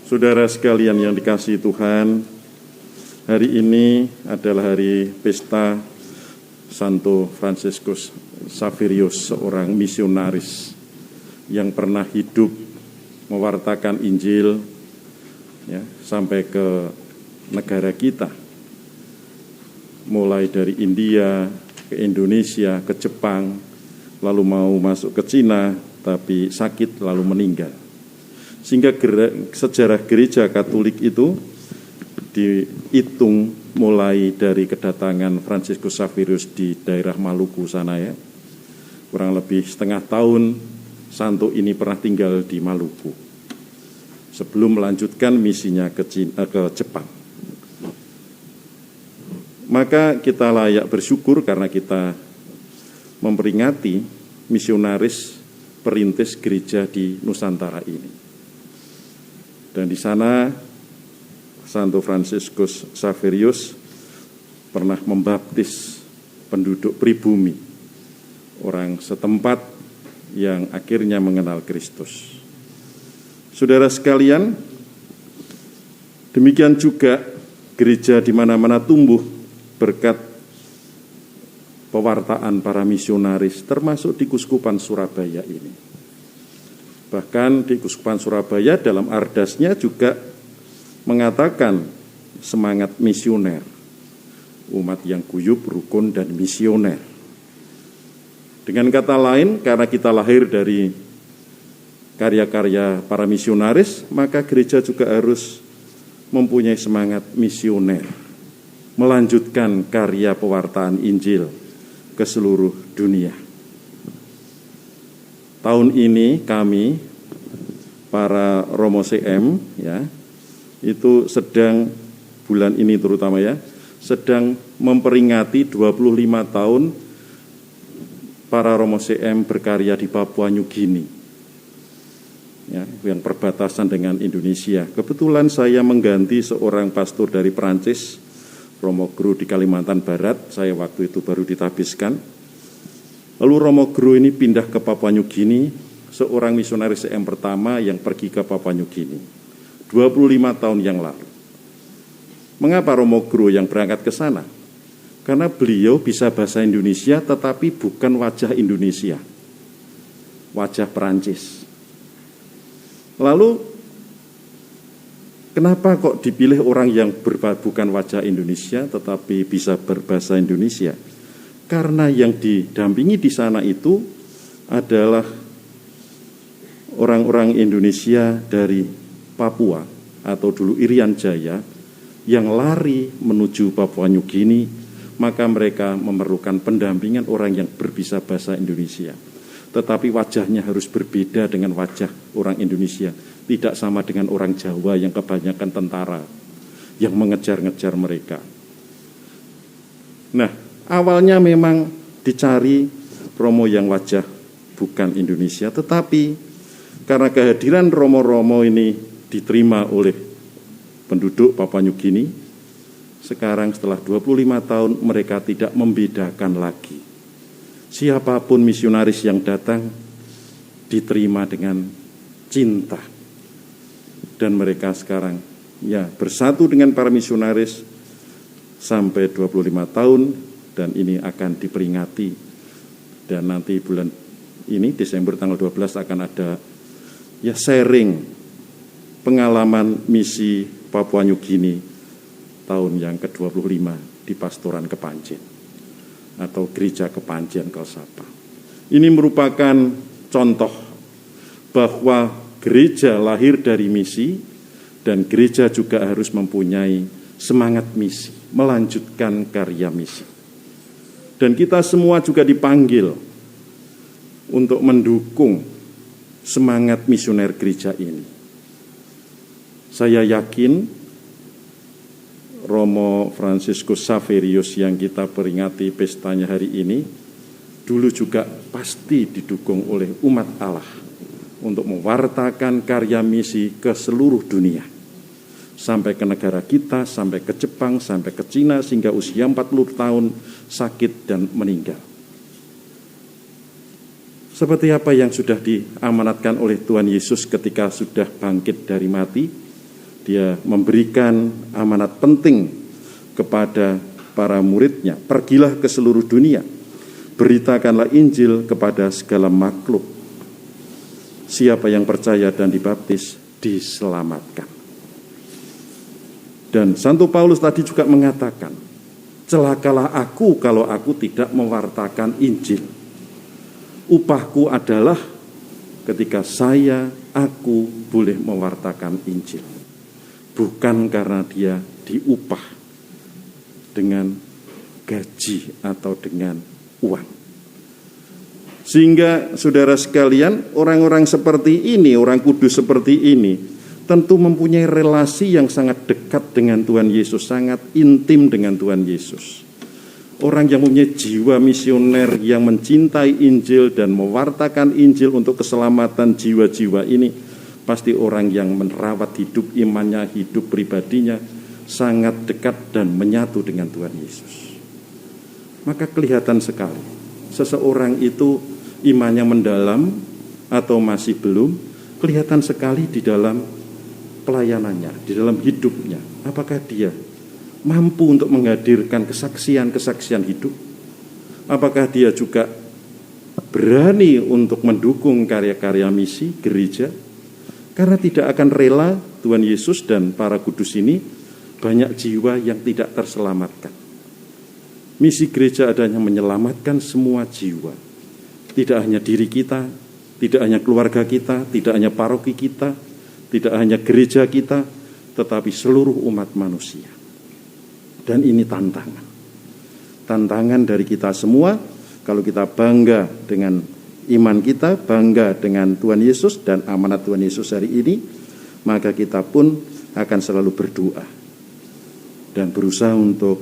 Saudara sekalian yang dikasihi Tuhan, hari ini adalah hari pesta Santo Fransiskus Xaverius, seorang misionaris yang pernah hidup mewartakan Injil ya, sampai ke negara kita, mulai dari India ke Indonesia, ke Jepang, lalu mau masuk ke Cina, tapi sakit lalu meninggal. Sehingga sejarah gereja Katolik itu dihitung mulai dari kedatangan Fransiskus Xaverius di daerah Maluku sana ya. Kurang lebih setengah tahun santo ini pernah tinggal di Maluku sebelum melanjutkan misinya ke Jepang. Maka kita layak bersyukur karena kita memperingati misionaris perintis gereja di Nusantara ini. Dan di sana Santo Fransiskus Xaverius pernah membaptis penduduk pribumi, orang setempat yang akhirnya mengenal Kristus. Saudara sekalian, demikian juga gereja di mana-mana tumbuh berkat pewartaan para misionaris, termasuk di Kuskupan Surabaya ini. Bahkan di Kuskupan Surabaya dalam ardasnya juga mengatakan semangat misioner, umat yang guyup, rukun, dan misioner. Dengan kata lain, karena kita lahir dari karya-karya para misionaris, maka gereja juga harus mempunyai semangat misioner, melanjutkan karya pewartaan Injil ke seluruh dunia. Tahun ini kami, para Romo CM, ya, itu sedang, bulan ini terutama ya, sedang memperingati 25 tahun para Romo CM berkarya di Papua New Guinea, ya, yang perbatasan dengan Indonesia. Kebetulan saya mengganti seorang pastor dari Perancis, Romo Gru di Kalimantan Barat, saya waktu itu baru ditabiskan. Lalu Romo Gru ini pindah ke Papua New Guinea, seorang misionaris CM pertama yang pergi ke Papua New Guinea 25 tahun yang lalu. Mengapa Romo Gru yang berangkat ke sana? Karena beliau bisa bahasa Indonesia tetapi bukan wajah Indonesia, wajah Perancis. Lalu kenapa kok dipilih orang yang bukan wajah Indonesia tetapi bisa berbahasa Indonesia? Karena yang didampingi di sana itu adalah orang-orang Indonesia dari Papua atau dulu Irian Jaya yang lari menuju Papua New Guinea, maka mereka memerlukan pendampingan orang yang berbisa bahasa Indonesia. Tetapi wajahnya harus berbeda dengan wajah orang Indonesia, tidak sama dengan orang Jawa yang kebanyakan tentara yang mengejar-ngejar mereka. Nah, awalnya memang dicari Romo yang wajah bukan Indonesia, tetapi karena kehadiran Romo-Romo ini diterima oleh penduduk Papua New Guinea, sekarang setelah 25 tahun mereka tidak membedakan lagi. Siapapun misionaris yang datang diterima dengan cinta. Dan mereka sekarang ya bersatu dengan para misionaris sampai 25 tahun. Dan ini akan diperingati, dan nanti bulan ini Desember tanggal 12 akan ada ya sharing pengalaman misi Papua New Guinea tahun yang ke-25 di Pastoran Kepanjen atau Gereja Kepanjen Kelsapa. Ini merupakan contoh bahwa gereja lahir dari misi dan gereja juga harus mempunyai semangat misi, melanjutkan karya misi. Dan kita semua juga dipanggil untuk mendukung semangat misioner gereja ini. Saya yakin Romo Fransiskus Xaverius yang kita peringati pestanya hari ini dulu juga pasti didukung oleh umat Allah untuk mewartakan karya misi ke seluruh dunia. Sampai ke negara kita, sampai ke Jepang, sampai ke Cina, sehingga usia 40 tahun sakit dan meninggal. Seperti apa yang sudah diamanatkan oleh Tuhan Yesus ketika sudah bangkit dari mati, Dia memberikan amanat penting kepada para muridnya. Pergilah ke seluruh dunia, beritakanlah Injil kepada segala makhluk. Siapa yang percaya dan dibaptis diselamatkan. Dan Santo Paulus tadi juga mengatakan, celakalah aku kalau aku tidak mewartakan Injil. Upahku adalah ketika aku boleh mewartakan Injil. Bukan karena dia diupah dengan gaji atau dengan uang. Sehingga saudara sekalian, orang-orang seperti ini, orang kudus seperti ini, tentu mempunyai relasi yang sangat dekat dengan Tuhan Yesus, sangat intim dengan Tuhan Yesus. Orang yang mempunyai jiwa misioner, yang mencintai Injil dan mewartakan Injil untuk keselamatan jiwa-jiwa ini, pasti orang yang merawat hidup imannya, hidup pribadinya, sangat dekat dan menyatu dengan Tuhan Yesus. Maka kelihatan sekali, seseorang itu imannya mendalam atau masih belum, kelihatan sekali di dalam pelayanannya, di dalam hidupnya. Apakah dia mampu untuk menghadirkan kesaksian-kesaksian hidup? Apakah dia juga berani untuk mendukung karya-karya misi gereja? Karena tidak akan rela Tuhan Yesus dan para kudus ini banyak jiwa yang tidak terselamatkan. Misi gereja adanya menyelamatkan semua jiwa. Tidak hanya diri kita, tidak hanya keluarga kita, tidak hanya paroki kita, tidak hanya gereja kita, tetapi seluruh umat manusia. Dan ini tantangan. Tantangan dari kita semua, kalau kita bangga dengan iman kita, bangga dengan Tuhan Yesus dan amanat Tuhan Yesus hari ini, maka kita pun akan selalu berdoa dan berusaha untuk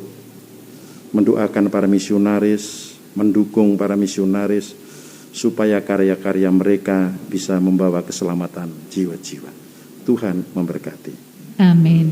mendoakan para misionaris, mendukung para misionaris, supaya karya-karya mereka bisa membawa keselamatan jiwa-jiwa. Tuhan memberkati. Amin.